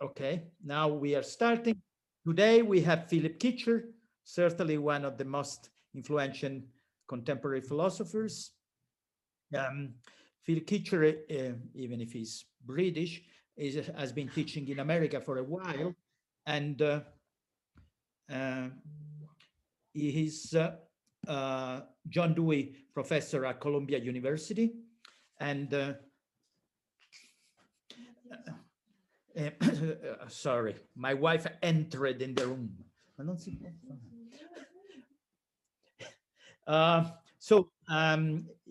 Okay, now we are starting. Today we have Philip Kitcher, certainly one of the most influential contemporary philosophers. Philip Kitcher, even if he's British, has been teaching in America for a while, and he is John Dewey Professor at Columbia University, and sorry, my wife entered in the room.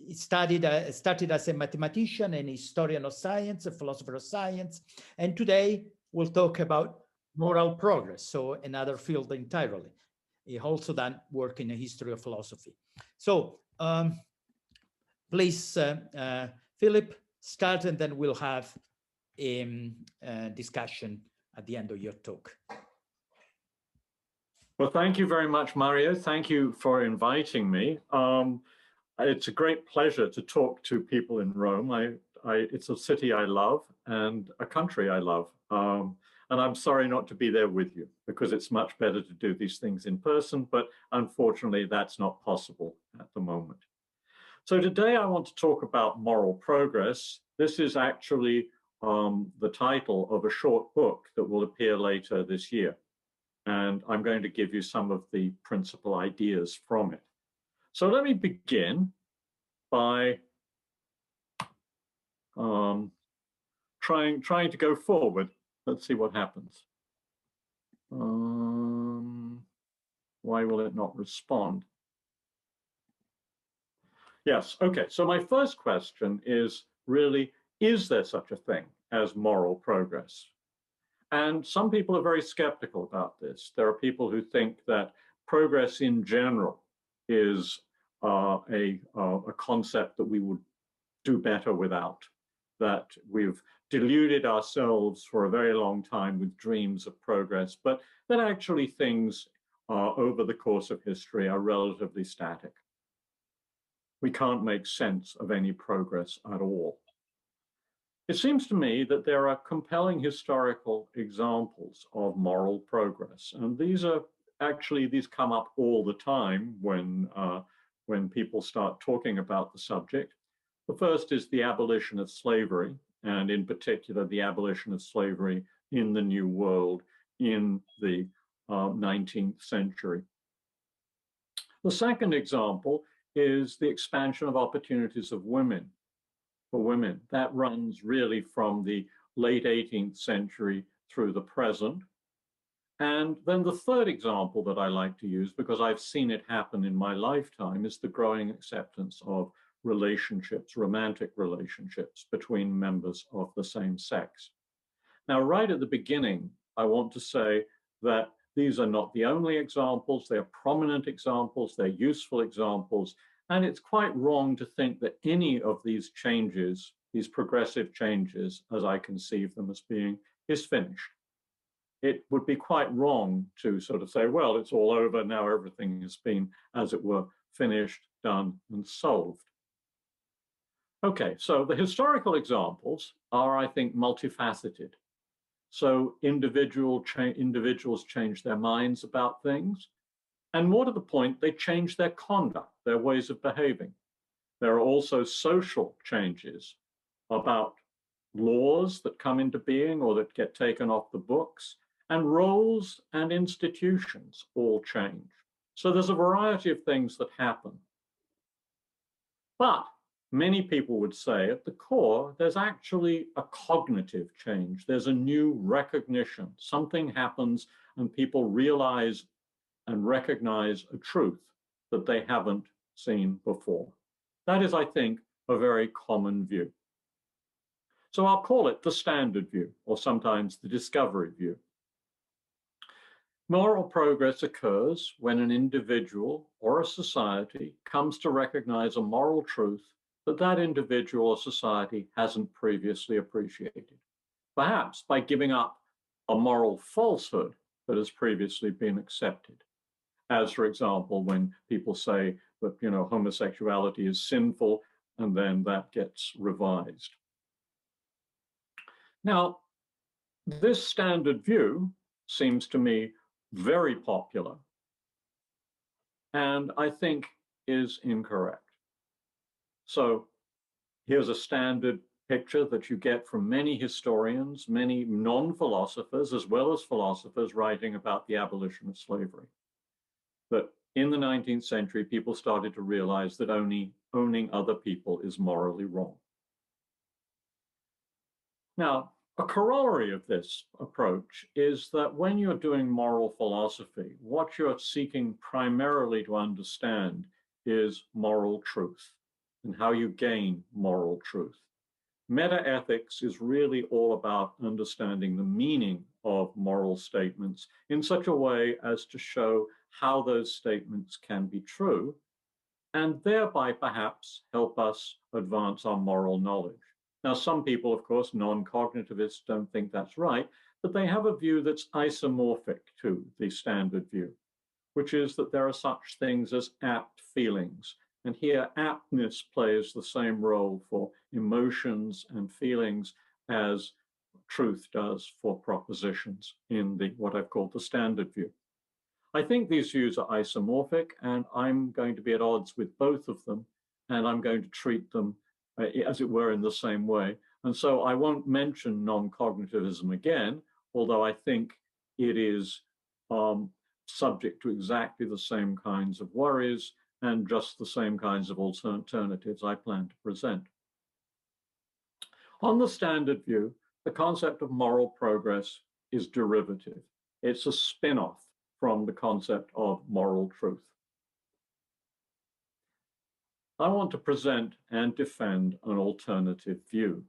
He started as a mathematician and historian of science, a philosopher of science, and today we'll talk about moral progress, so another field entirely. He also done work in the history of philosophy. So please, Philip, start, and then we'll have a discussion at the end of your talk. Well, thank you very much, Mario. Thank you for inviting me. It's a great pleasure to talk to people in Rome. It's a city I love and a country I love. And I'm sorry not to be there with you, because it's much better to do these things in person, but unfortunately that's not possible at the moment. So today I want to talk about moral progress. This is actually the title of a short book that will appear later this year. And I'm going to give you some of the principal ideas from it. So let me begin by trying to go forward. Let's see what happens. Why will it not respond? Yes, okay. So my first question is really, is there such a thing as moral progress? And some people are very skeptical about this. There are people who think that progress in general is a concept that we would do better without, that we've deluded ourselves for a very long time with dreams of progress, but that actually things over the course of history are relatively static. We can't make sense of any progress at all. It seems to me that there are compelling historical examples of moral progress, and these come up all the time when people start talking about the subject. The first is the abolition of slavery, and in particular the abolition of slavery in the New World in the 19th century. The second example is the expansion of opportunities of women. For women, that runs really from the late 18th century through the present. And then the third example that I like to use, because I've seen it happen in my lifetime, is the growing acceptance of relationships, romantic relationships between members of the same sex. Now, right at the beginning, I want to say that these are not the only examples. They're prominent examples, they're useful examples. And it's quite wrong to think that any of these changes, these progressive changes, as I conceive them as being, is finished. It would be quite wrong to sort of say, well, it's all over, now everything has been, as it were, finished, done, and solved. Okay, so the historical examples are, I think, multifaceted. So individuals change their minds about things. And more to the point, they change their conduct, their ways of behaving. There are also social changes about laws that come into being or that get taken off the books, and roles and institutions all change. So there's a variety of things that happen. But many people would say at the core, there's actually a cognitive change. There's a new recognition. Something happens and people realize and recognize a truth that they haven't seen before. That is, I think, a very common view. So I'll call it the standard view, or sometimes the discovery view. Moral progress occurs when an individual or a society comes to recognize a moral truth that that individual or society hasn't previously appreciated, perhaps by giving up a moral falsehood that has previously been accepted. As, for example, when people say that, homosexuality is sinful, and then that gets revised. Now, This standard view seems to me very popular and I think is incorrect. So here's a standard picture that you get from many historians, many non-philosophers, as well as philosophers writing about the abolition of slavery. That in the 19th century, people started to realize that owning other people is morally wrong. Now, a corollary of this approach is that when you're doing moral philosophy, what you're seeking primarily to understand is moral truth and how you gain moral truth. Meta-ethics is really all about understanding the meaning of moral statements in such a way as to show how those statements can be true, and thereby perhaps help us advance our moral knowledge. Now, some people, of course, non-cognitivists, don't think that's right, but they have a view that's isomorphic to the standard view, which is that there are such things as apt feelings. And here, aptness plays the same role for emotions and feelings as truth does for propositions in what I've called the standard view. I think these views are isomorphic, and I'm going to be at odds with both of them, and I'm going to treat them as it were in the same way. And so I won't mention non-cognitivism again, although I think it is subject to exactly the same kinds of worries and just the same kinds of alternatives I plan to present. On the standard view, the concept of moral progress is derivative. It's a spin-off from the concept of moral truth. I want to present and defend an alternative view.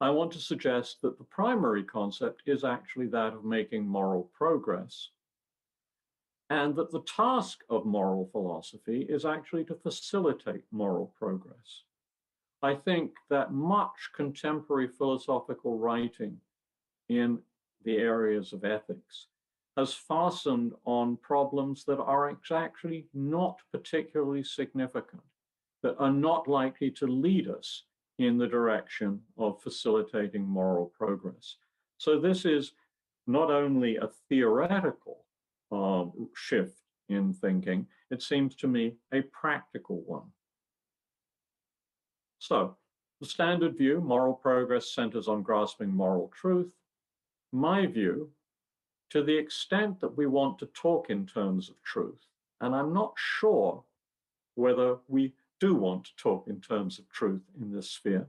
I want to suggest that the primary concept is actually that of making moral progress, and that the task of moral philosophy is actually to facilitate moral progress. I think that much contemporary philosophical writing in the areas of ethics has fastened on problems that are actually not particularly significant, that are not likely to lead us in the direction of facilitating moral progress. So this is not only a theoretical shift in thinking, it seems to me a practical one. So the standard view, moral progress centers on grasping moral truth. My view, to the extent that we want to talk in terms of truth, and I'm not sure whether we do want to talk in terms of truth in this sphere,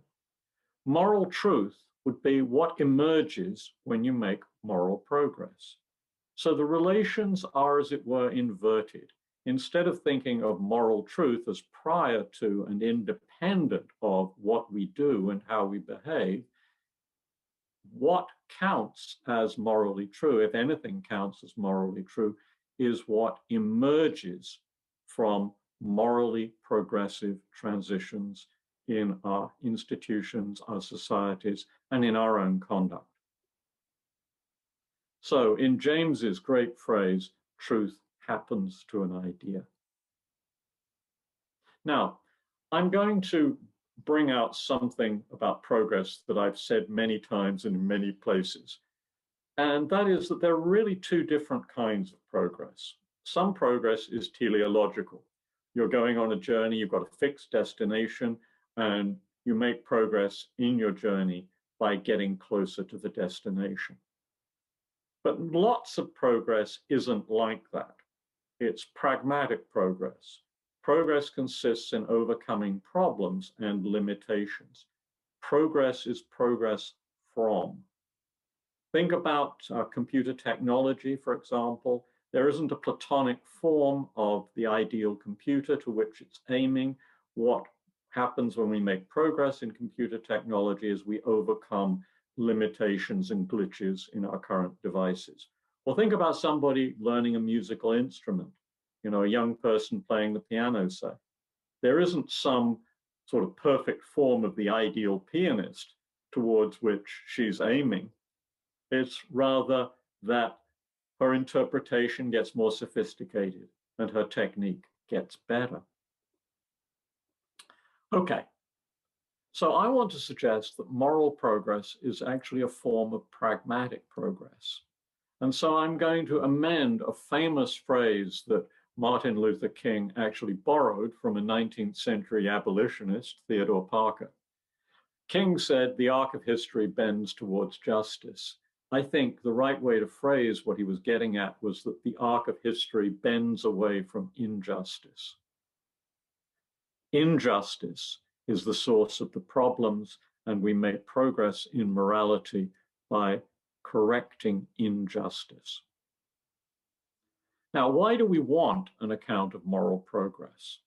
moral truth would be what emerges when you make moral progress. So the relations are, as it were, inverted. Instead of thinking of moral truth as prior to and independent of what we do and how we behave, what counts as morally true, if anything counts as morally true, is what emerges from morally progressive transitions in our institutions, our societies, and in our own conduct. So in James's great phrase, truth happens to an idea. Now, I'm going to bring out something about progress that I've said many times and in many places. And that is that there are really two different kinds of progress. Some progress is teleological. You're going on a journey, you've got a fixed destination, and you make progress in your journey by getting closer to the destination. But lots of progress isn't like that. It's pragmatic progress. Progress consists in overcoming problems and limitations. Progress is progress from. Think about computer technology, for example. There isn't a platonic form of the ideal computer to which it's aiming. What happens when we make progress in computer technology is we overcome limitations and glitches in our current devices. Or think about somebody learning a musical instrument, you know, a young person playing the piano, say. There isn't some sort of perfect form of the ideal pianist towards which she's aiming. It's rather that her interpretation gets more sophisticated and her technique gets better. Okay, So I want to suggest that moral progress is actually a form of pragmatic progress. And so I'm going to amend a famous phrase that Martin Luther King actually borrowed from a 19th century abolitionist, Theodore Parker. King said, "The arc of history bends towards justice." I think the right way to phrase what he was getting at was that the arc of history bends away from injustice. Injustice is the source of the problems, and we make progress in morality by correcting injustice. Now, why do we want an account of moral progress?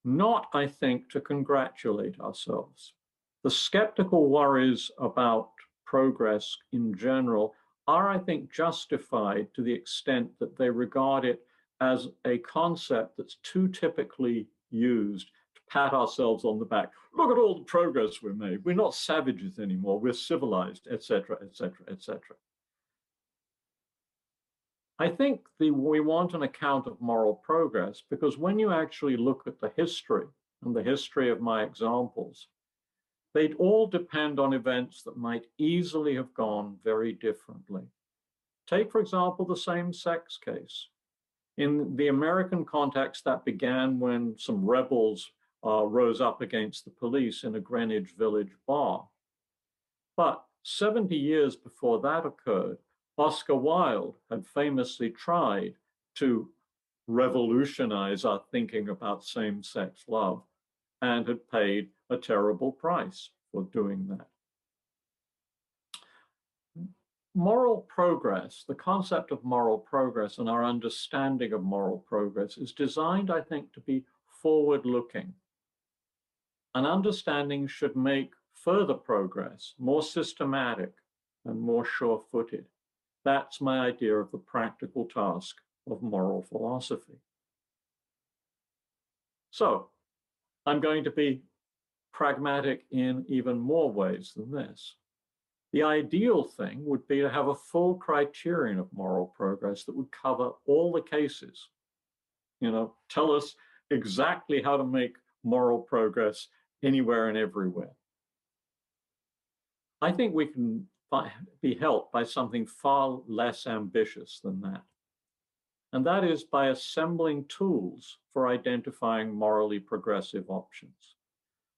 Not, I think, to congratulate ourselves. The skeptical worries about progress in general are, I think, justified to the extent that they regard it as a concept that's too typically used to pat ourselves on the back. Look at all the progress we've made. We're not savages anymore. We're civilized, etc., etc., etc. I think we want an account of moral progress because when you actually look at the history and the history of my examples, they'd all depend on events that might easily have gone very differently. Take, for example, the same-sex case. In the American context, that began when some rebels rose up against the police in a Greenwich Village bar. But 70 years before that occurred, Oscar Wilde had famously tried to revolutionize our thinking about same-sex love and had paid a terrible price for doing that. Moral progress, the concept of moral progress and our understanding of moral progress is designed, I think, to be forward-looking. An understanding should make further progress more systematic and more sure-footed. That's my idea of the practical task of moral philosophy. So I'm going to be pragmatic in even more ways than this. The ideal thing would be to have a full criterion of moral progress that would cover all the cases. Tell us exactly how to make moral progress anywhere and everywhere. I think we can be helped by something far less ambitious than that. And that is by assembling tools for identifying morally progressive options.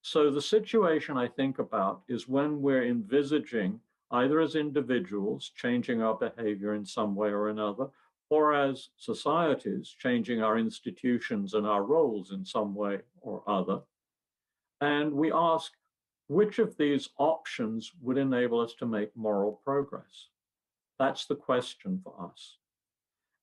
So the situation I think about is when we're envisaging, either as individuals, changing our behavior in some way or another, or as societies, changing our institutions and our roles in some way or other. And we ask, which of these options would enable us to make moral progress? That's the question for us.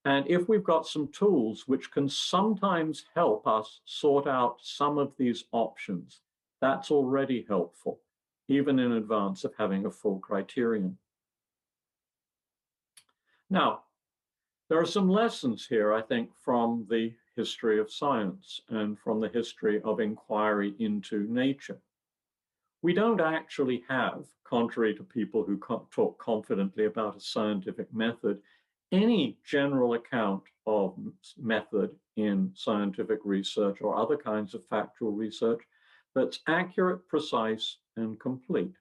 And if we've got some tools which can sometimes help us sort out some of these options, that's already helpful, even in advance of having a full criterion. Now, there are some lessons here, I think, from the history of science and from the history of inquiry into nature. We don't actually have, contrary to people who talk confidently about a scientific method, any general account of method in scientific research or other kinds of factual research that's accurate, precise, and complete.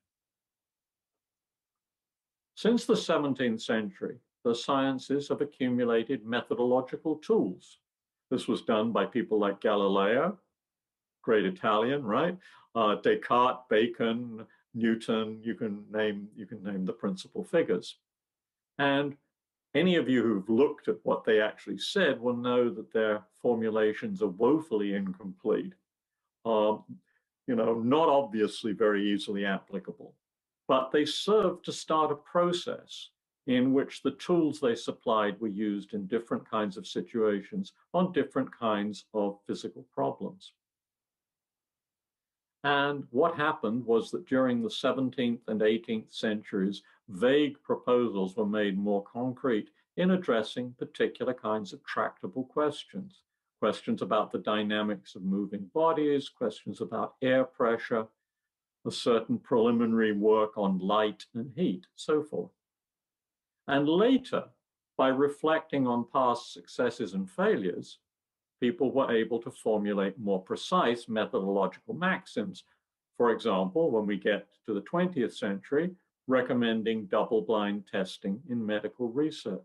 Since the 17th century, the sciences have accumulated methodological tools. This was done by people like Galileo, great Italian, right? Descartes, Bacon, Newton, you can name the principal figures. And any of you who've looked at what they actually said will know that their formulations are woefully incomplete. Not obviously very easily applicable, but they served to start a process in which the tools they supplied were used in different kinds of situations on different kinds of physical problems. And what happened was that during the 17th and 18th centuries, vague proposals were made more concrete in addressing particular kinds of tractable questions. Questions about the dynamics of moving bodies, questions about air pressure, a certain preliminary work on light and heat, so forth. And later, by reflecting on past successes and failures, people were able to formulate more precise methodological maxims for example, when we get to the 20th century, recommending double-blind testing in medical research.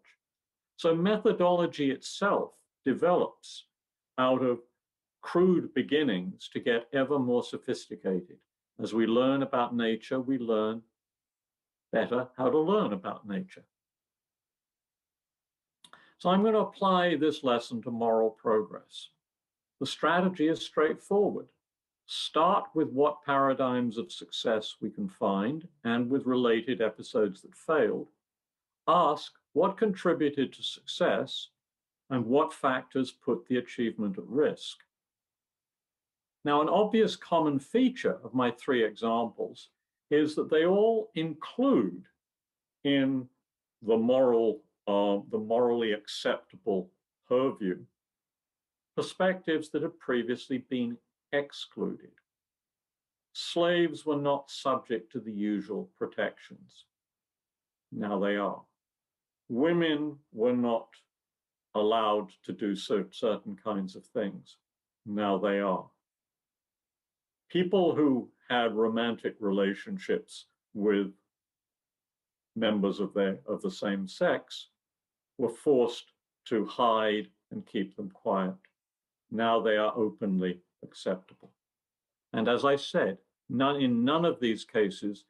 So methodology itself develops out of crude beginnings to get ever more sophisticated. As we learn about nature, we learn better how to learn about nature. So I'm going to apply this lesson to moral progress. The strategy is straightforward. Start with what paradigms of success we can find and with related episodes that failed. Ask what contributed to success and what factors put the achievement at risk. Now, an obvious common feature of my three examples is that they all include in the morally acceptable purview perspectives that had previously been excluded. Slaves were not subject to the usual protections. Now they are. Women were not allowed to do certain kinds of things. Now they are. People who had romantic relationships with members of the same sex were forced to hide and keep them quiet. Now they are openly acceptable. And as I said, in none of these cases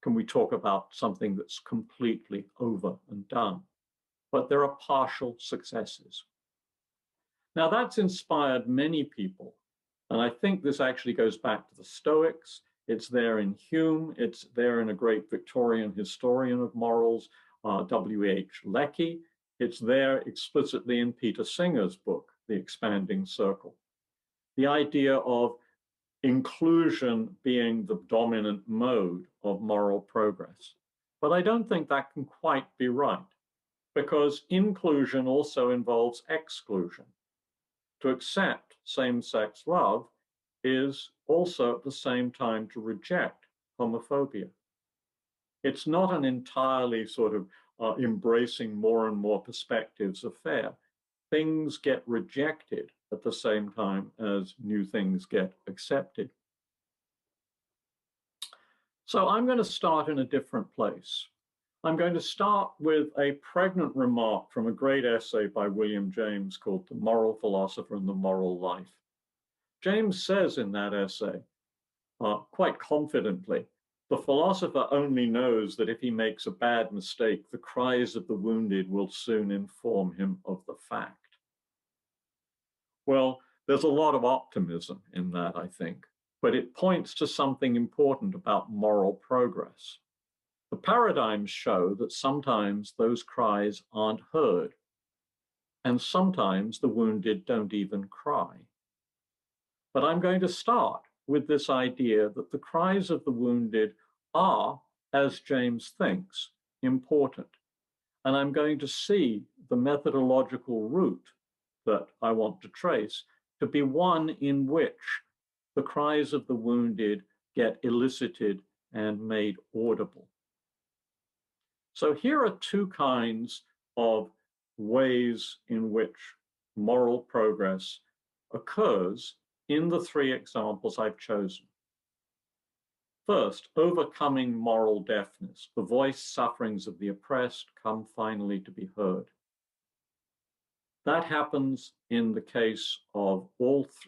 can we talk about something that's completely over and done, but there are partial successes. Now that's inspired many people, and I think this actually goes back to the Stoics. It's there in Hume, it's there in a great Victorian historian of morals, W.H. Lecky. It's there explicitly in Peter Singer's book, The Expanding Circle. The idea of inclusion being the dominant mode of moral progress. But I don't think that can quite be right, because inclusion also involves exclusion. To accept same-sex love is also at the same time to reject homophobia. It's not an entirely sort of embracing more and more perspectives affair. Things get rejected at the same time as new things get accepted. So I'm going to start in a different place. I'm going to start with a pregnant remark from a great essay by William James called The Moral Philosopher and the Moral Life. James says in that essay, quite confidently, the philosopher only knows that if he makes a bad mistake, the cries of the wounded will soon inform him of the fact. Well, there's a lot of optimism in that, I think, but it points to something important about moral progress. The paradigms show that sometimes those cries aren't heard, and sometimes the wounded don't even cry. But I'm going to start with this idea that the cries of the wounded are, as James thinks, important. And I'm going to see the methodological route that I want to trace to be one in which the cries of the wounded get elicited and made audible. So here are two kinds of ways in which moral progress occurs in the three examples I've chosen. First, overcoming moral deafness. The voice sufferings of the oppressed come finally to be heard. That happens in the case of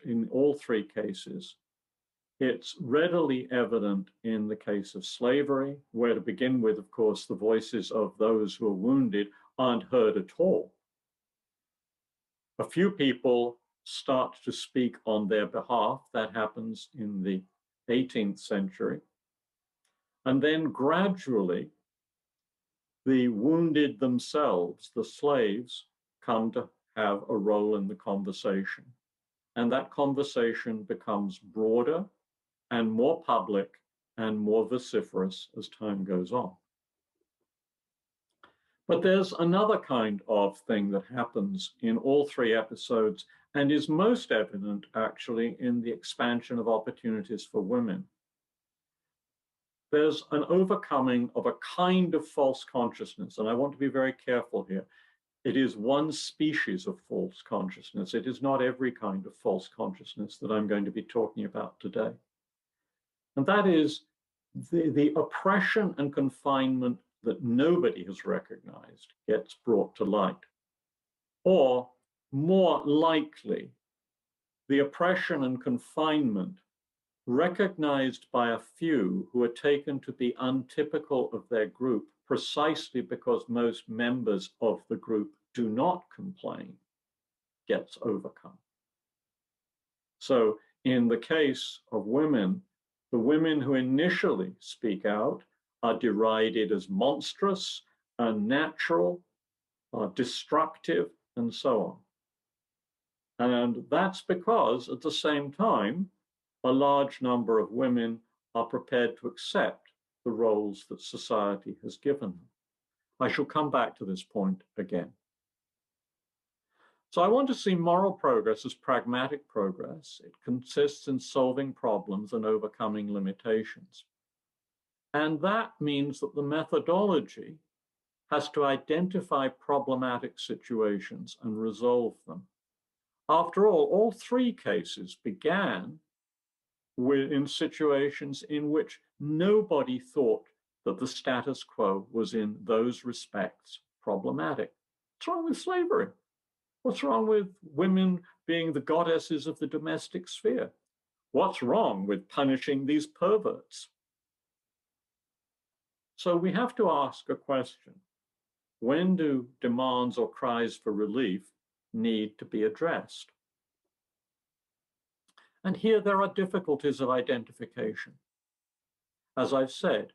in all three cases. It's readily evident in the case of slavery, where to begin with, of course, the voices of those who are wounded aren't heard at all. A few people start to speak on their behalf. That happens in the 18th century. And then gradually, the wounded themselves, the slaves, come to have a role in the conversation. And that conversation becomes broader and more public and more vociferous as time goes on. But there's another kind of thing that happens in all three episodes and is most evident actually in the expansion of opportunities for women. There's an overcoming of a kind of false consciousness, and I want to be very careful here. It is one species of false consciousness. It is not every kind of false consciousness that I'm going to be talking about today. And that is the oppression and confinement that nobody has recognized gets brought to light. Or more likely, the oppression and confinement recognized by a few who are taken to be untypical of their group precisely because most members of the group do not complain, gets overcome. So in the case of women, the women who initially speak out are derided as monstrous, unnatural, destructive, and so on. And that's because at the same time, a large number of women are prepared to accept the roles that society has given them. I shall come back to this point again. So I want to see moral progress as pragmatic progress. It consists in solving problems and overcoming limitations. And that means that the methodology has to identify problematic situations and resolve them. After all three cases began in situations in which nobody thought that the status quo was in those respects problematic. What's wrong with slavery? What's wrong with women being the goddesses of the domestic sphere? What's wrong with punishing these perverts? So we have to ask a question. When do demands or cries for relief need to be addressed? And here there are difficulties of identification. As I've said,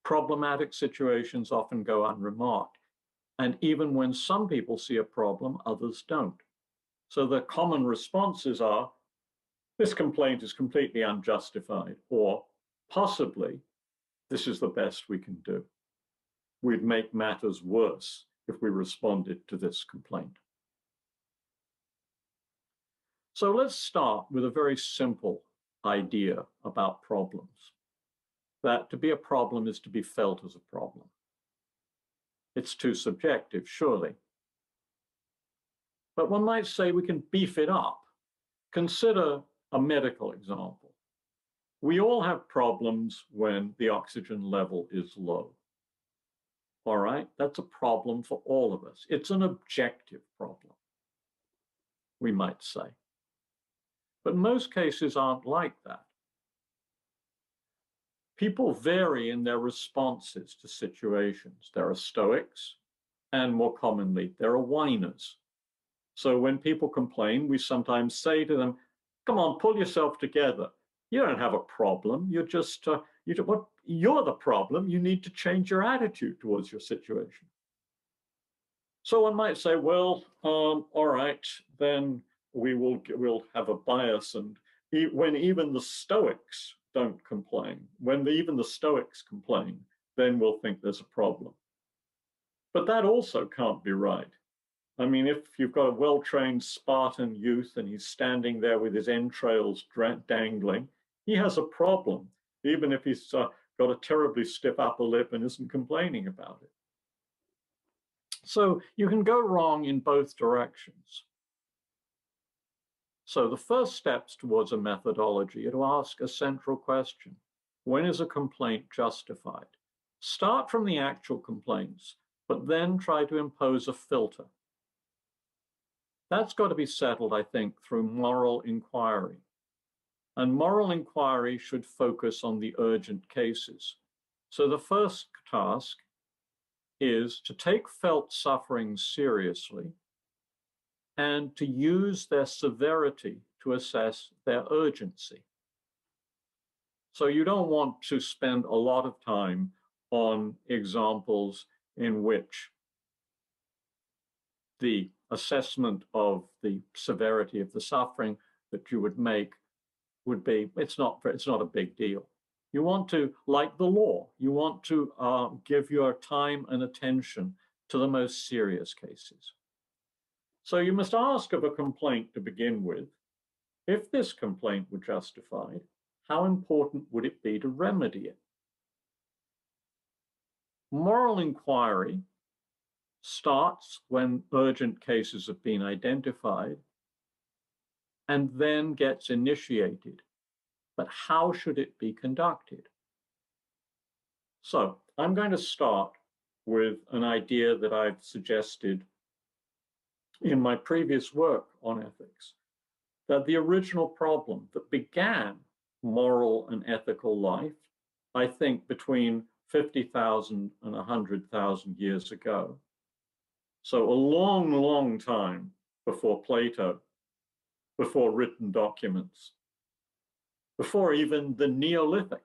problematic situations often go unremarked. And even when some people see a problem, others don't. So the common responses are, this complaint is completely unjustified, or possibly, this is the best we can do. We'd make matters worse if we responded to this complaint. So let's start with a very simple idea about problems, that to be a problem is to be felt as a problem. It's too subjective, surely. But one might say we can beef it up. Consider a medical example. We all have problems when the oxygen level is low. All right, that's a problem for all of us. It's an objective problem, we might say. But most cases aren't like that. People vary in their responses to situations. There are stoics, and more commonly, there are whiners. So when people complain, we sometimes say to them, come on, pull yourself together. You don't have a problem. You're just, you're the problem. You need to change your attitude towards your situation. So one might say, well, all right, then we'll have a bias. And when even the Stoics don't complain, when even the Stoics complain, then we'll think there's a problem. But that also can't be right. I mean, if you've got a well-trained Spartan youth and he's standing there with his entrails dangling, he has a problem, even if he's got a terribly stiff upper lip and isn't complaining about it. So you can go wrong in both directions. So the first steps towards a methodology are to ask a central question. When is a complaint justified? Start from the actual complaints, but then try to impose a filter. That's got to be settled, I think, through moral inquiry. And moral inquiry should focus on the urgent cases. So the first task is to take felt suffering seriously and to use their severity to assess their urgency. So you don't want to spend a lot of time on examples in which the assessment of the severity of the suffering that you would make would be, it's not a big deal. You want to, like the law, you want to give your time and attention to the most serious cases. So you must ask of a complaint to begin with, if this complaint were justified, how important would it be to remedy it? Moral inquiry starts when urgent cases have been identified and then gets initiated but how should it be conducted? So I'm going to start with an idea that I've suggested in my previous work on ethics, that the original problem that began moral and ethical life, I think between 50,000 and 100,000 years ago, so a long, long time before Plato, before written documents, before even the Neolithic.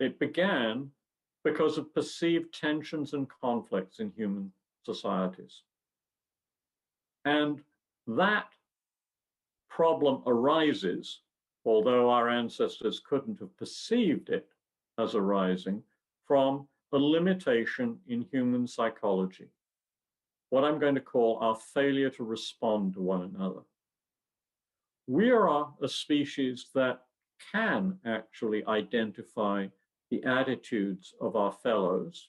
It began because of perceived tensions and conflicts in human societies. And that problem arises, although our ancestors couldn't have perceived it as arising, from a limitation in human psychology, what I'm going to call our failure to respond to one another. We are a species that can actually identify the attitudes of our fellows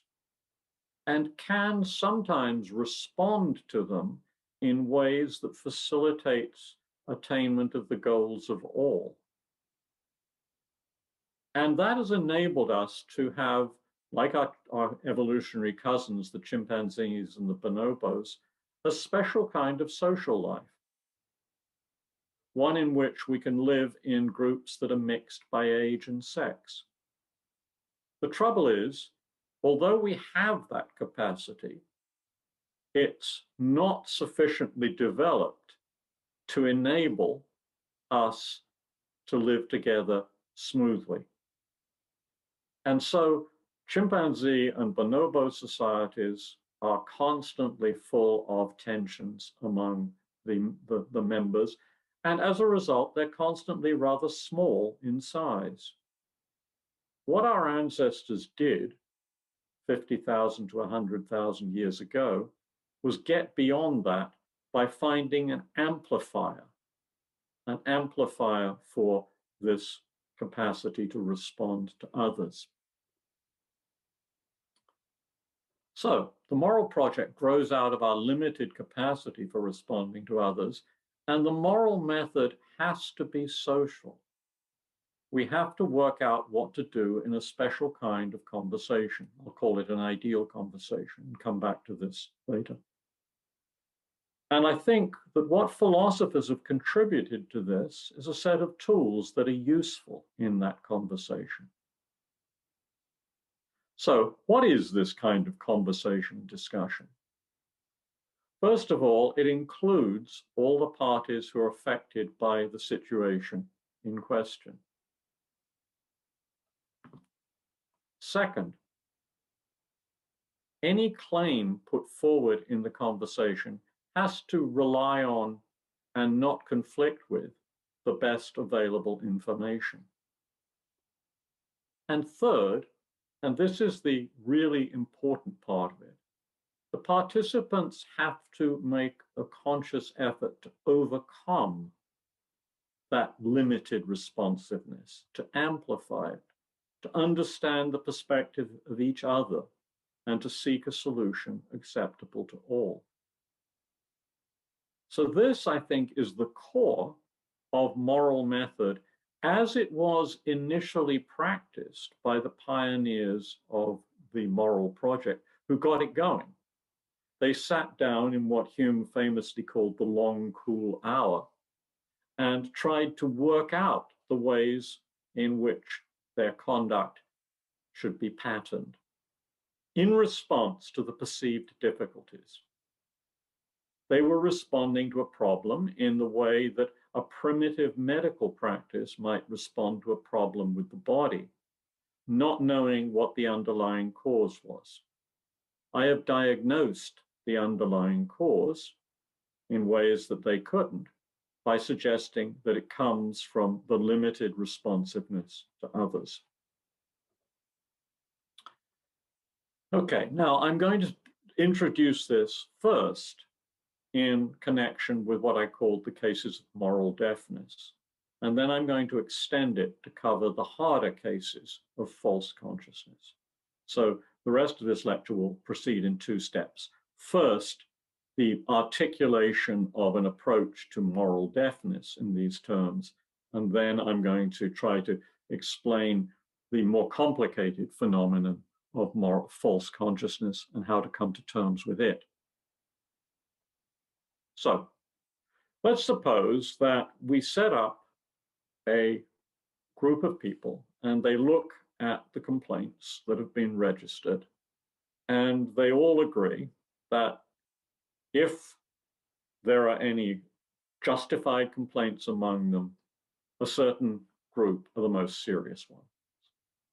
and can sometimes respond to them in ways that facilitates attainment of the goals of all. And that has enabled us to have, like our evolutionary cousins, the chimpanzees and the bonobos, a special kind of social life, one in which we can live in groups that are mixed by age and sex. The trouble is, although we have that capacity, it's not sufficiently developed to enable us to live together smoothly. And so chimpanzee and bonobo societies are constantly full of tensions among the members. And as a result, they're constantly rather small in size. What our ancestors did 50,000 to 100,000 years ago was get beyond that by finding an amplifier for this capacity to respond to others. So the moral project grows out of our limited capacity for responding to others, and the moral method has to be social. We have to work out what to do in a special kind of conversation. I'll call it an ideal conversation and come back to this later. And I think that what philosophers have contributed to this is a set of tools that are useful in that conversation. So what is this kind of conversation discussion? First of all, it includes all the parties who are affected by the situation in question. Second, any claim put forward in the conversation has to rely on and not conflict with the best available information. And third, and this is the really important part of it, the participants have to make a conscious effort to overcome that limited responsiveness, to amplify it, to understand the perspective of each other, and to seek a solution acceptable to all. So this, I think, is the core of moral method as it was initially practiced by the pioneers of the moral project who got it going. They sat down in what Hume famously called the long, cool hour and tried to work out the ways in which their conduct should be patterned in response to the perceived difficulties. They were responding to a problem in the way that a primitive medical practice might respond to a problem with the body, not knowing what the underlying cause was. I have diagnosed the underlying cause in ways that they couldn't by suggesting that it comes from the limited responsiveness to others. Okay, now I'm going to introduce this first in connection with what I called the cases of moral deafness. And then I'm going to extend it to cover the harder cases of false consciousness. So the rest of this lecture will proceed in two steps. First, the articulation of an approach to moral deafness in these terms, and then I'm going to try to explain the more complicated phenomenon of false consciousness and how to come to terms with it. So let's suppose that we set up a group of people and they look at the complaints that have been registered, and they all agree that if there are any justified complaints among them, a certain group are the most serious ones.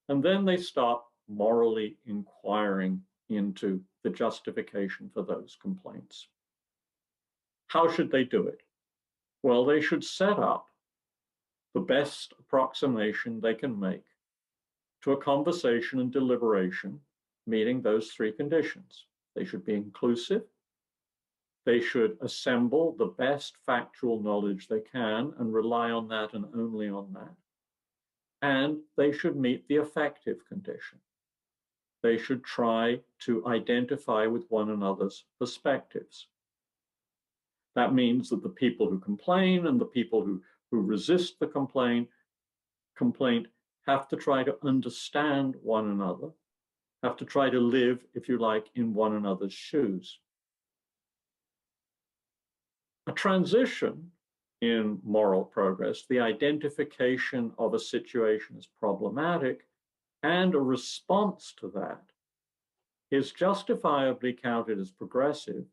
And then they start morally inquiring into the justification for those complaints. How should they do it? Well, they should set up the best approximation they can make to a conversation and deliberation meeting those three conditions. They should be inclusive. They should assemble the best factual knowledge they can and rely on that and only on that. And they should meet the affective condition. They should try to identify with one another's perspectives. That means that the people who complain and the people who resist the complaint have to try to understand one another, have to try to live, if you like, in one another's shoes. A transition in moral progress, the identification of a situation as problematic and a response to that, is justifiably counted as progressive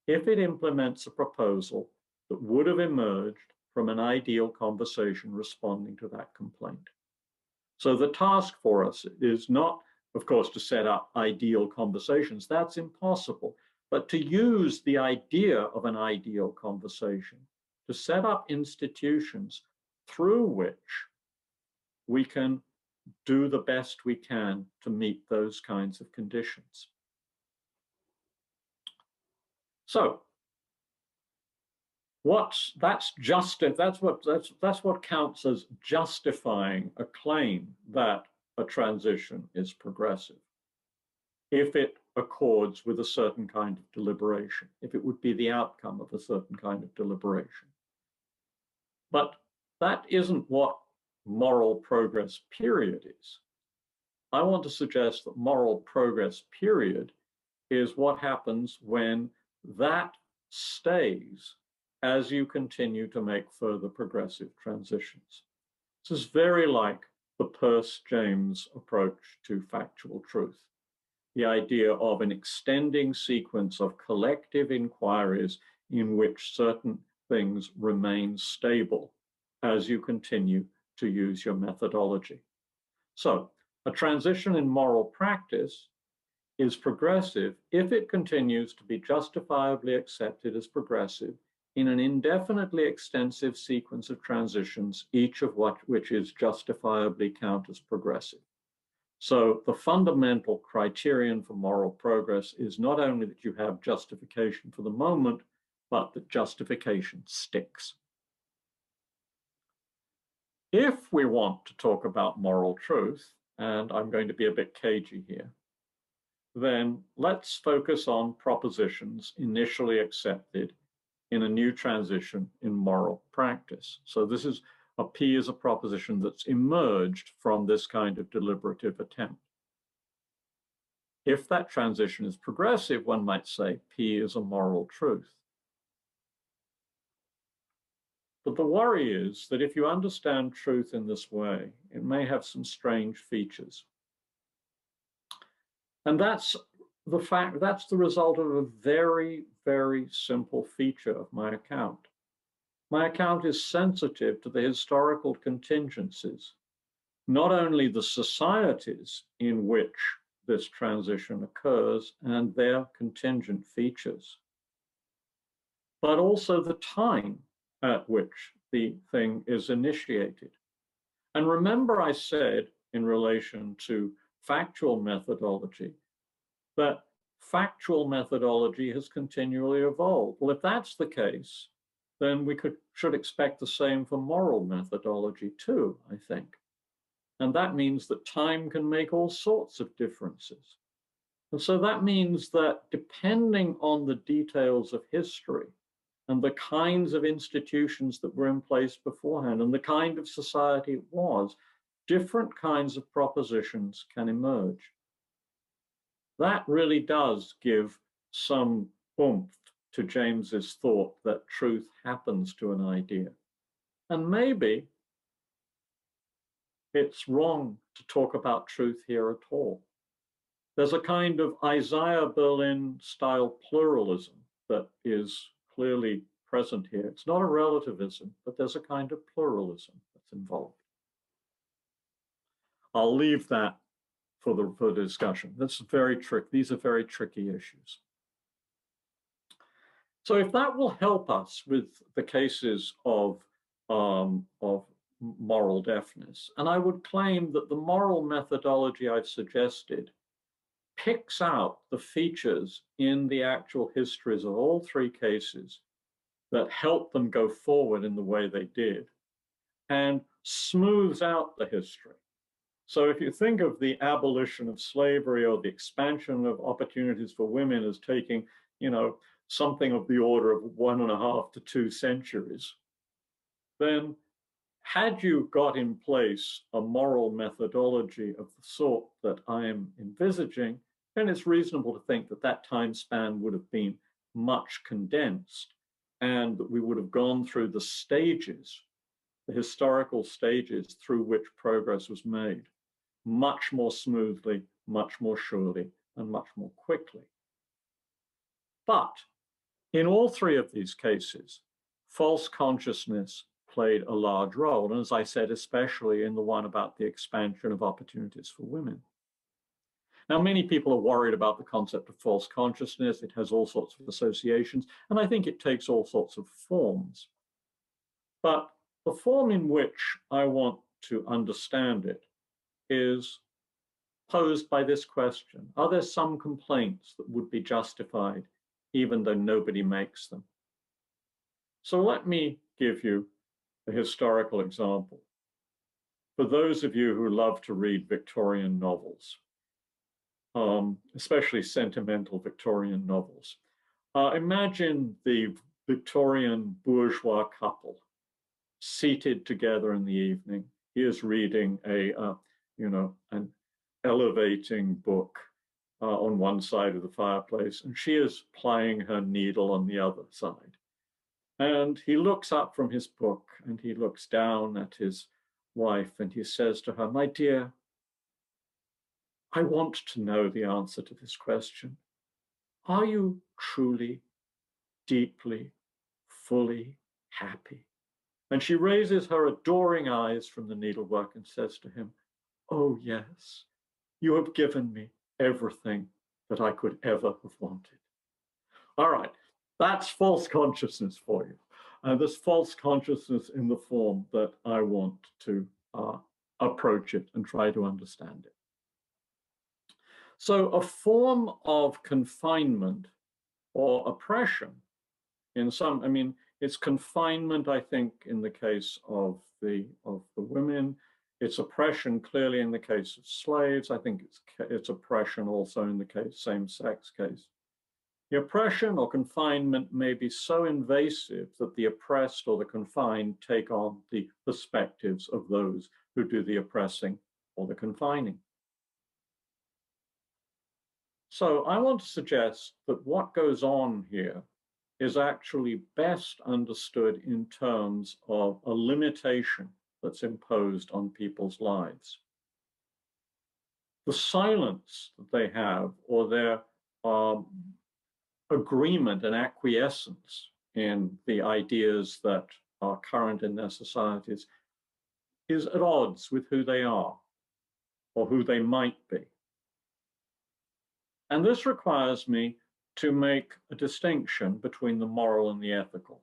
if it implements a proposal that would have emerged from an ideal conversation responding to that complaint. So the task for us is not, of course, to set up ideal conversations. That's impossible. But to use the idea of an ideal conversation to set up institutions through which we can do the best we can to meet those kinds of conditions. So that's what counts as justifying a claim that a transition is progressive, if it accords with a certain kind of deliberation, if it would be the outcome of a certain kind of deliberation. But that isn't what moral progress period is. I want to suggest that moral progress period is what happens when that stays as you continue to make further progressive transitions. This is very like the Peirce-James approach to factual truth. The idea of an extending sequence of collective inquiries in which certain things remain stable as you continue to use your methodology. So a transition in moral practice is progressive if it continues to be justifiably accepted as progressive in an indefinitely extensive sequence of transitions, each of which is justifiably counted as progressive. So the fundamental criterion for moral progress is not only that you have justification for the moment, but that justification sticks. If we want to talk about moral truth, and I'm going to be a bit cagey here, then let's focus on propositions initially accepted in a new transition in moral practice. So this is a P is a proposition that's emerged from this kind of deliberative attempt. If that transition is progressive, one might say P is a moral truth. But the worry is that if you understand truth in this way, it may have some strange features. And that's the result of a very, very simple feature of my account. My account is sensitive to the historical contingencies, not only the societies in which this transition occurs and their contingent features, but also the time at which the thing is initiated. And remember, I said in relation to factual methodology that factual methodology has continually evolved. Well, if that's the case, then we should expect the same for moral methodology too, I think. And that means that time can make all sorts of differences. And so that means that depending on the details of history, and the kinds of institutions that were in place beforehand and the kind of society it was, different kinds of propositions can emerge. That really does give some oomph to James's thought that truth happens to an idea. And maybe it's wrong to talk about truth here at all. There's a kind of Isaiah Berlin style pluralism that is clearly present here. It's not a relativism, but there's a kind of pluralism that's involved. I'll leave that for the discussion. That's very tricky. These are very tricky issues. So if that will help us with the cases of moral deafness, and I would claim that the moral methodology I've suggested picks out the features in the actual histories of all three cases that help them go forward in the way they did, and smooths out the history. So if you think of the abolition of slavery or the expansion of opportunities for women as taking, something of the order of 1.5 to 2 centuries, then had you got in place a moral methodology of the sort that I am envisaging, then it's reasonable to think that that time span would have been much condensed and that we would have gone through the stages, the historical stages through which progress was made, much more smoothly, much more surely, and much more quickly. But in all three of these cases, false consciousness played a large role. And as I said, especially in the one about the expansion of opportunities for women. Now, many people are worried about the concept of false consciousness. It has all sorts of associations, and I think it takes all sorts of forms. But the form in which I want to understand it is posed by this question: are there some complaints that would be justified even though nobody makes them? So let me give you a historical example. For those of you who love to read Victorian novels, especially sentimental Victorian novels, imagine the Victorian bourgeois couple seated together in the evening. He is reading an elevating book on one side of the fireplace, and she is plying her needle on the other side. And he looks up from his book and he looks down at his wife and he says to her, "My dear, I want to know the answer to this question. Are you truly, deeply, fully happy?" And she raises her adoring eyes from the needlework and says to him, "Oh, yes, you have given me everything that I could ever have wanted." All right, that's false consciousness for you. There's false consciousness in the form that I want to approach it and try to understand it. So a form of confinement or oppression in some, it's confinement, I think, in the case of the women. It's oppression clearly in the case of slaves. I think it's oppression also in the same-sex case. The oppression or confinement may be so invasive that the oppressed or the confined take on the perspectives of those who do the oppressing or the confining. So I want to suggest that what goes on here is actually best understood in terms of a limitation that's imposed on people's lives. The silence that they have, or their agreement and acquiescence in the ideas that are current in their societies, is at odds with who they are or who they might be. And this requires me to make a distinction between the moral and the ethical.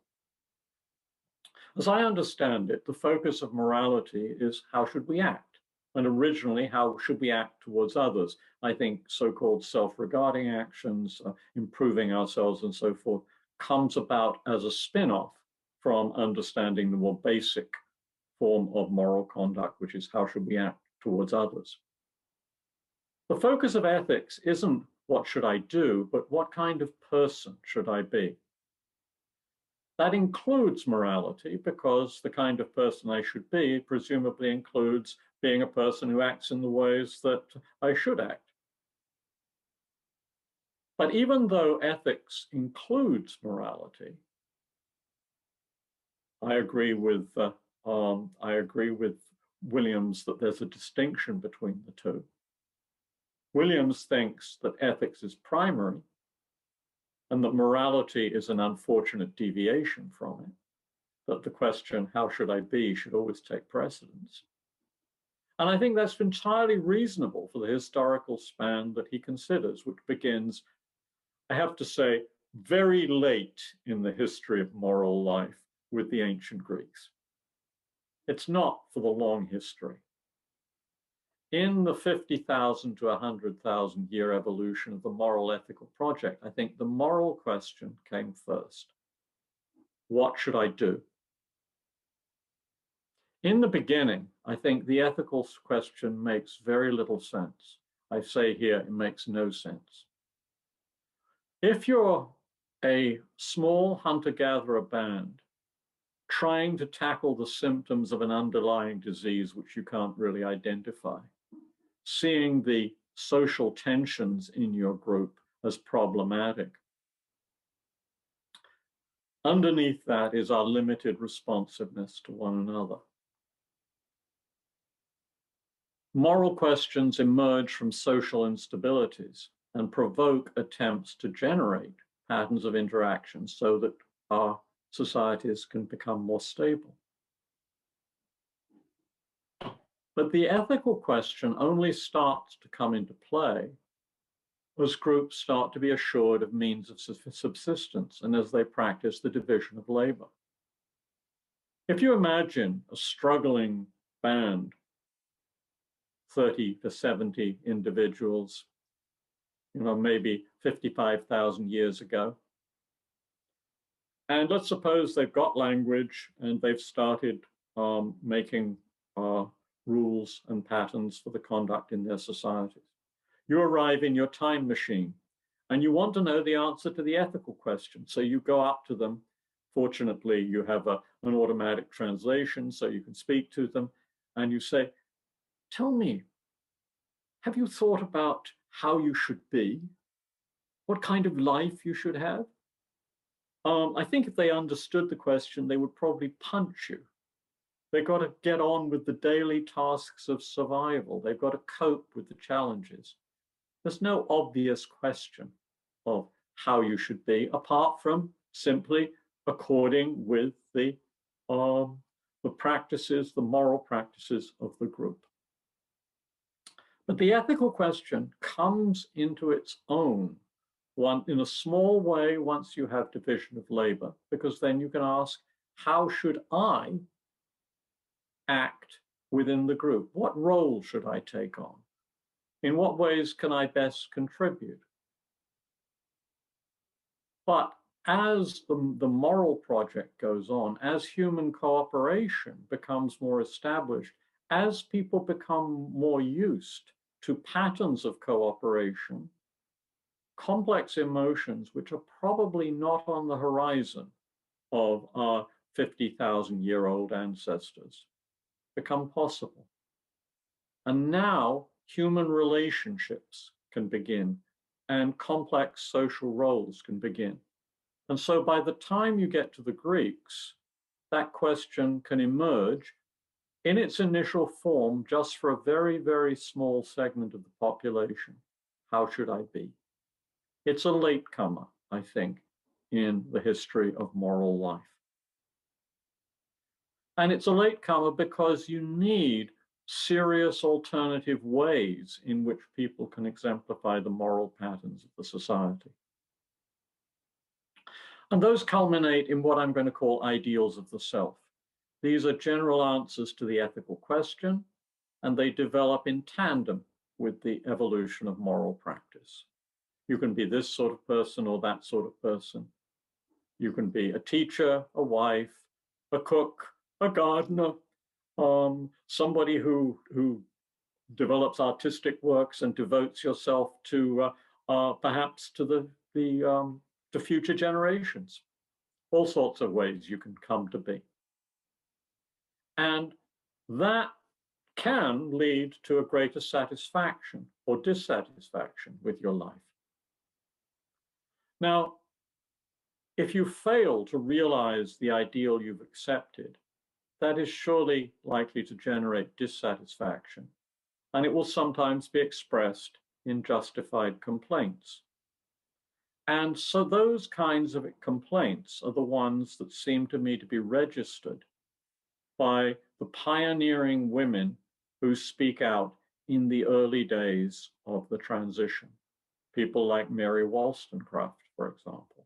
As I understand it, the focus of morality is how should we act? And originally, how should we act towards others? I think so-called self-regarding actions, improving ourselves and so forth, comes about as a spin-off from understanding the more basic form of moral conduct, which is how should we act towards others. The focus of ethics isn't what should I do, but what kind of person should I be? That includes morality, because the kind of person I should be presumably includes being a person who acts in the ways that I should act. But even though ethics includes morality, I agree with Williams that there's a distinction between the two. Williams thinks that ethics is primary and that morality is an unfortunate deviation from it, that the question, how should I be, should always take precedence. And I think that's entirely reasonable for the historical span that he considers, which begins, I have to say, very late in the history of moral life with the ancient Greeks. It's not for the long history. In the 50,000 to 100,000 year evolution of the moral ethical project, I think the moral question came first. What should I do? In the beginning, I think the ethical question makes very little sense. I say here, it makes no sense. If you're a small hunter-gatherer band trying to tackle the symptoms of an underlying disease which you can't really identify, seeing the social tensions in your group as problematic, underneath that is our limited responsiveness to one another. Moral questions emerge from social instabilities and provoke attempts to generate patterns of interaction so that our societies can become more stable. But the ethical question only starts to come into play as groups start to be assured of means of subsistence and as they practice the division of labor. If you imagine a struggling band, 30 to 70 individuals, maybe 55,000 years ago. And let's suppose they've got language and they've started making rules and patterns for the conduct in their societies. You arrive in your time machine and you want to know the answer to the ethical question. So you go up to them. Fortunately, you have an automatic translation so you can speak to them and you say, tell me, have you thought about how you should be? What kind of life you should have? I think if they understood the question, they would probably punch you. They've got to get on with the daily tasks of survival. They've got to cope with the challenges. There's no obvious question of how you should be, apart from simply according with the practices, the moral practices of the group. But the ethical question comes into its own in a small way once you have division of labor, because then you can ask, how should I act within the group? What role should I take on? In what ways can I best contribute? But as the moral project goes on, as human cooperation becomes more established, as people become more used to patterns of cooperation, complex emotions, which are probably not on the horizon of our 50,000-year-old ancestors, become possible. And now human relationships can begin and complex social roles can begin. And so by the time you get to the Greeks, that question can emerge in its initial form just for a very, very small segment of the population. How should I be? It's a latecomer, I think, in the history of moral life. And it's a latecomer because you need serious alternative ways in which people can exemplify the moral patterns of the society. And those culminate in what I'm going to call ideals of the self. These are general answers to the ethical question, and they develop in tandem with the evolution of moral practice. You can be this sort of person or that sort of person. You can be a teacher, a wife, a cook, a gardener, somebody who develops artistic works and devotes yourself to perhaps to the future generations, all sorts of ways you can come to be. And that can lead to a greater satisfaction or dissatisfaction with your life. Now, if you fail to realize the ideal you've accepted, that is surely likely to generate dissatisfaction, and it will sometimes be expressed in justified complaints. And so those kinds of complaints are the ones that seem to me to be registered by the pioneering women who speak out in the early days of the transition. People like Mary Wollstonecraft, for example.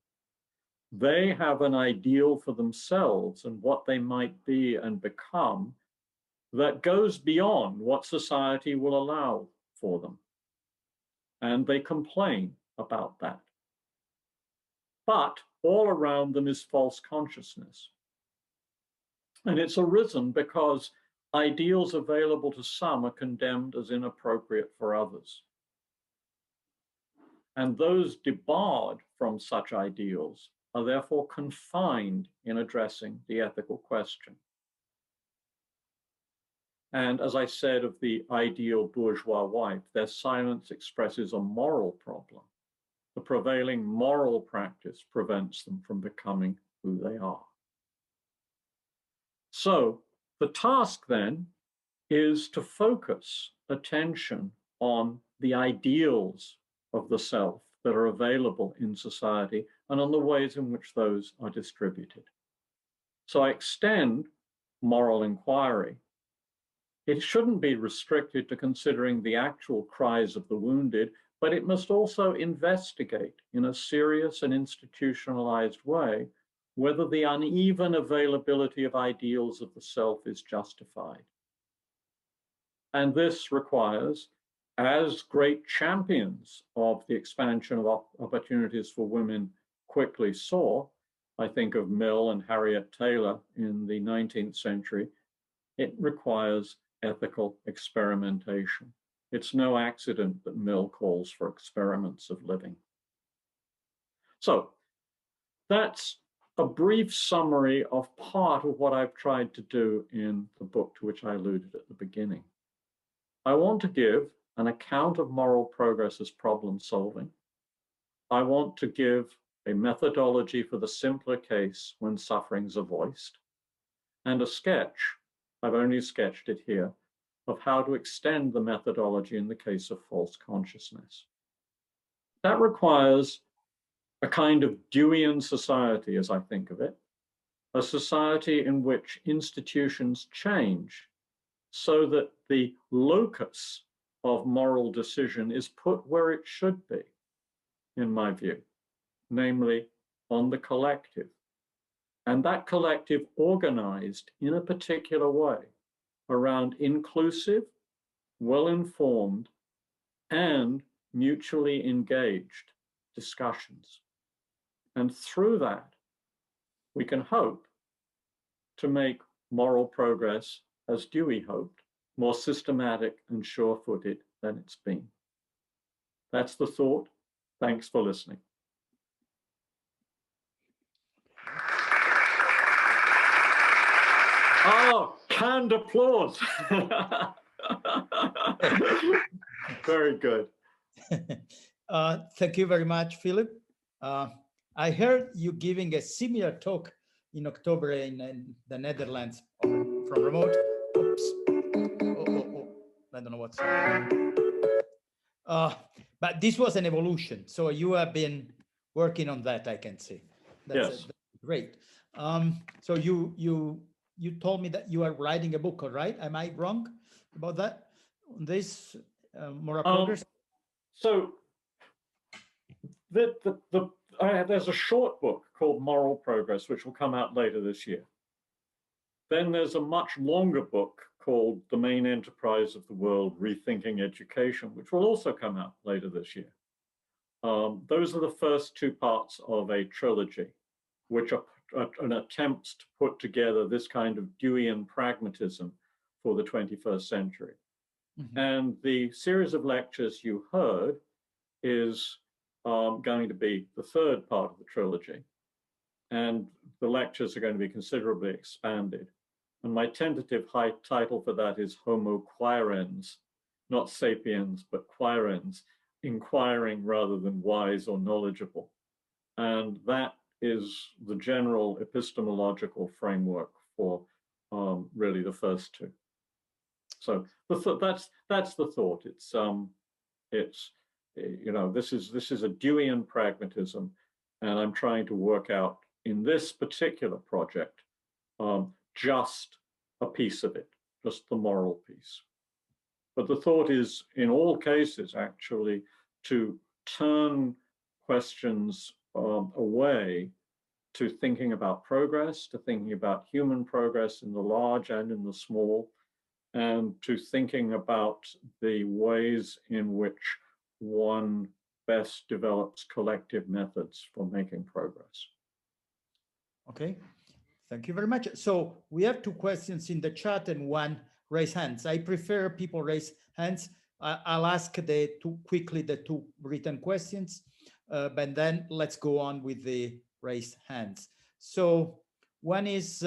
They have an ideal for themselves and what they might be and become that goes beyond what society will allow for them. And they complain about that. But all around them is false consciousness. And it's arisen because ideals available to some are condemned as inappropriate for others. And those debarred from such ideals are therefore confined in addressing the ethical question. And as I said of the ideal bourgeois wife, their silence expresses a moral problem. The prevailing moral practice prevents them from becoming who they are. So the task then is to focus attention on the ideals of the self that are available in society and on the ways in which those are distributed. So I extend moral inquiry. It shouldn't be restricted to considering the actual cries of the wounded, but it must also investigate in a serious and institutionalized way whether the uneven availability of ideals of the self is justified. And this requires, as great champions of the expansion of opportunities for women quickly saw, I think of Mill and Harriet Taylor in the 19th century, it requires ethical experimentation. It's no accident that Mill calls for experiments of living. So that's a brief summary of part of what I've tried to do in the book to which I alluded at the beginning. I want to give an account of moral progress as problem solving. I want to give a methodology for the simpler case when sufferings are voiced, and a sketch, I've only sketched it here, of how to extend the methodology in the case of false consciousness. That requires a kind of Deweyan society, as I think of it, a society in which institutions change so that the locus of moral decision is put where it should be, in my view, namely on the collective. And that collective organized in a particular way around inclusive, well-informed, and mutually engaged discussions. And through that, we can hope to make moral progress, as Dewey hoped, more systematic and sure-footed than it's been. That's the thought. Thanks for listening. Oh, canned applause. Very good. Thank you very much, Philip. I heard you giving a similar talk in October in the Netherlands from remote. Oops. Oh. I don't know what's happening. But this was an evolution. So you have been working on that, I can see. That's great. So you told me that you are writing a book, all right? Am I wrong about that? On this moral progress? So there's a short book called Moral Progress, which will come out later this year. Then there's a much longer book called The Main Enterprise of the World, Rethinking Education, which will also come out later this year. Those are the first two parts of a trilogy, which are an attempt to put together this kind of Deweyan pragmatism for the 21st century. Mm-hmm. And the series of lectures you heard is going to be the third part of the trilogy. and the lectures are going to be considerably expanded. And my tentative title for that is Homo Quaerens, not sapiens, but quaerens, inquiring rather than wise or knowledgeable. And that is the general epistemological framework for really the first two. So that's the thought. It's you know, this is a Deweyan pragmatism, and I'm trying to work out in this particular project just a piece of it, just the moral piece. But the thought is, in all cases, actually, to turn questions away to thinking about progress, to thinking about human progress in the large and in the small, and to thinking about the ways in which one best develops collective methods for making progress. Okay, thank you very much. So we have two questions in the chat and one raise hands. I prefer people raise hands. I'll ask the two written questions, but then let's go on with the raised hands. So one is,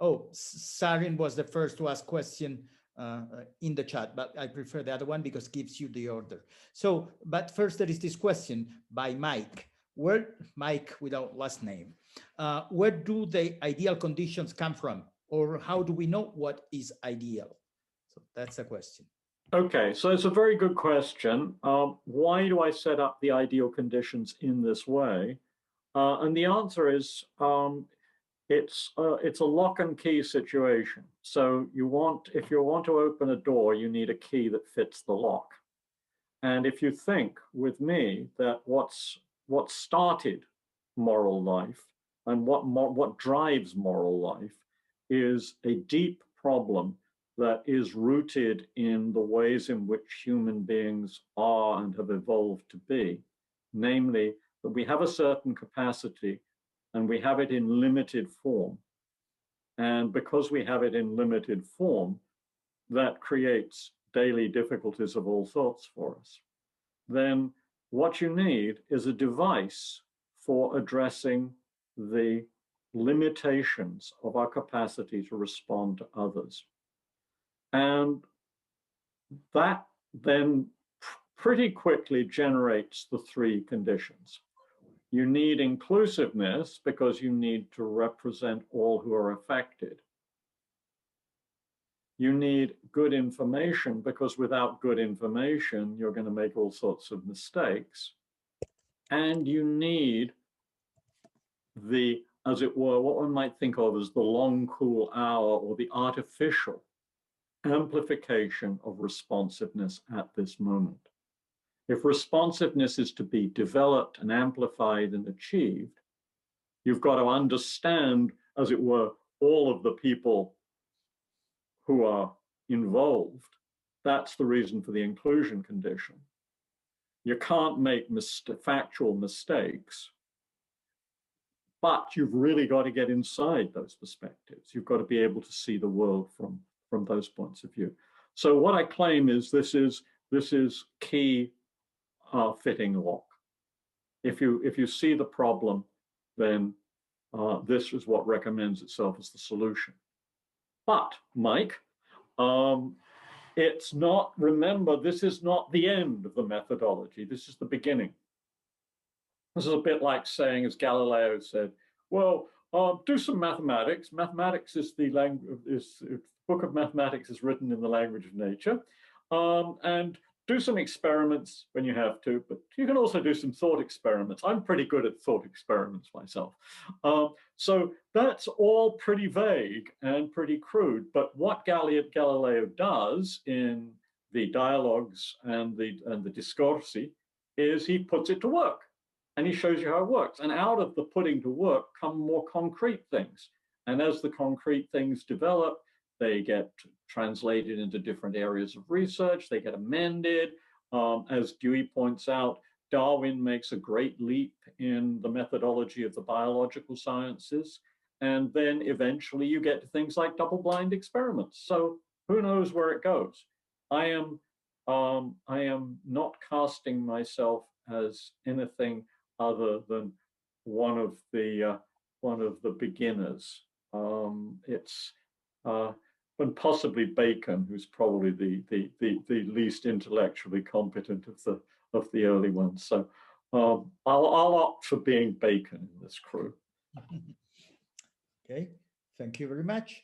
Sarin was the first to ask question in the chat, but I prefer the other one because it gives you the order. So, but first there is this question by Mike. Mike without last name, where do the ideal conditions come from? Or how do we know what is ideal? So that's a question. Okay, so it's a very good question. Why do I set up the ideal conditions in this way? And the answer is it's a lock and key situation. So if you want to open a door, you need a key that fits the lock. And if you think with me that what started moral life and what drives moral life is a deep problem that is rooted in the ways in which human beings are and have evolved to be, namely that we have a certain capacity and we have it in limited form. And because we have it in limited form, that creates daily difficulties of all sorts for us. Then what you need is a device for addressing the limitations of our capacity to respond to others. And that then pretty quickly generates the three conditions. You need inclusiveness because you need to represent all who are affected. You need good information because without good information, you're going to make all sorts of mistakes. And you need the, as it were, what one might think of as the long, cool hour or the artificial amplification of responsiveness at this moment. If responsiveness is to be developed and amplified and achieved, you've got to understand, as it were, all of the people who are involved. That's the reason for the inclusion condition. You can't make factual mistakes, but you've really got to get inside those perspectives. You've got to be able to see the world from those points of view. So what I claim is this is key fitting lock. If you see the problem, then this is what recommends itself as the solution. But Mike, it's not, remember, this is not the end of the methodology. This is the beginning. This is a bit like saying, as Galileo said, well, do some mathematics. Mathematics is the book of mathematics is written in the language of nature. And do some experiments when you have to, but you can also do some thought experiments. I'm pretty good at thought experiments myself. So that's all pretty vague and pretty crude, but what Galileo does in the dialogues and the discorsi is he puts it to work and he shows you how it works. And out of the putting to work come more concrete things. And as the concrete things develop, they get translated into different areas of research. They get amended. As Dewey points out, Darwin makes a great leap in the methodology of the biological sciences. And then eventually you get to things like double-blind experiments. So who knows where it goes? I am not casting myself as anything other than one of the beginners. It's and possibly Bacon, who's probably the least intellectually competent of the early ones. So I'll opt for being Bacon in this crew. Okay, thank you very much.